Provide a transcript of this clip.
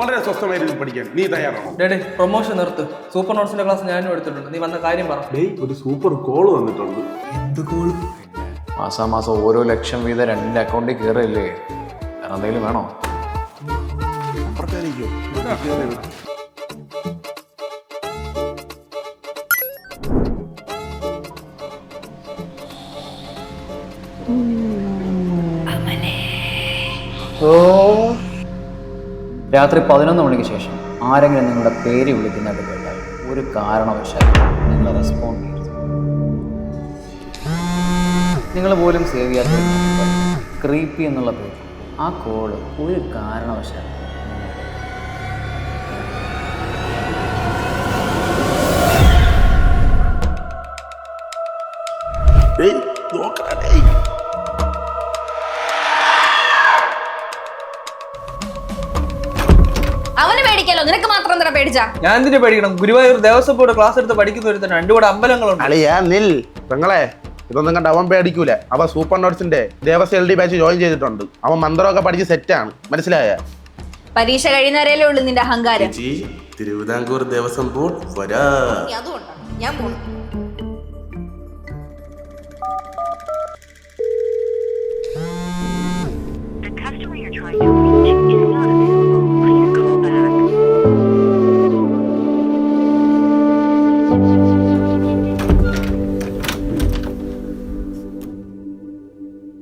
വളരെ സ്വസ്ഥമായിട്ട് പഠിക്കാൻ നീ തയ്യാറാണോ? ഡേഡേ പ്രൊമോഷൻ നിർത്ത്. സൂപ്പർ നോട്ട്സിന്റെ ക്ലാസ് ഞാനും എടുത്തിട്ടുണ്ട്. നീ വന്ന കാര്യം പറ. ഒരു സൂപ്പർ കോള് വന്നിട്ടുണ്ട്. എന്ത് കോള്? മാസാമാസം ഓരോ ലക്ഷം വീതം 2 അക്കൗണ്ടിൽ കയറില്ലേ? വേറെ എന്തെങ്കിലും വേണോ? രാത്രി 11 മണിക്ക് ശേഷം ആരെങ്കിലും നിങ്ങളുടെ പേര് വിളിക്കുന്നതായിട്ട് കേട്ടാൽ ഒരു കാരണവശാലും നിങ്ങൾ റെസ്പോണ്ട് ചെയ്യരുത്. നിങ്ങൾ പോലും സേവ് ചെയ്യാത്ത ക്രീപ്പി എന്നുള്ള പേര്, ആ കോള് ഒരു കാരണവശാലും അവന് പേടിക്കല്ലോ, നിനക്ക് മാത്രം എന്താ പേടിച്ചാ? ഞാൻ എന്തിനു പേടിക്കണം? ഗുരുവായൂർ ദേവസ്വം ബോർഡ് ക്ലാസ് എടുത്ത് പഠിക്കുന്ന ഒരുത്തൻ 2 കൂടെ അമ്പലങ്ങളുണ്ട്. അളിയാ നിൽ പെങ്ങളെ, ഇതൊന്നും കണ്ട് അവൻ പേടിക്കൂല. അവൻ സൂപ്പർ നോട്ട്സിന്റെ ദേവസ്വം LD ബാച്ച് ജോയിൻ ചെയ്തിട്ടുണ്ട്. അവൻ മന്ത്രമൊക്കെ പഠിച്ച് സെറ്റാണ്, മനസ്സിലായ? പരീക്ഷ കഴിയുന്നവരെയല്ലേ ഉള്ളു നിന്റെ അഹങ്കാരം. തിരുവിതാംകൂർ ദേവസ്വം ബോർഡ് വരാ. അതുകൊണ്ടാണ് ഞാൻ പോകുന്നു.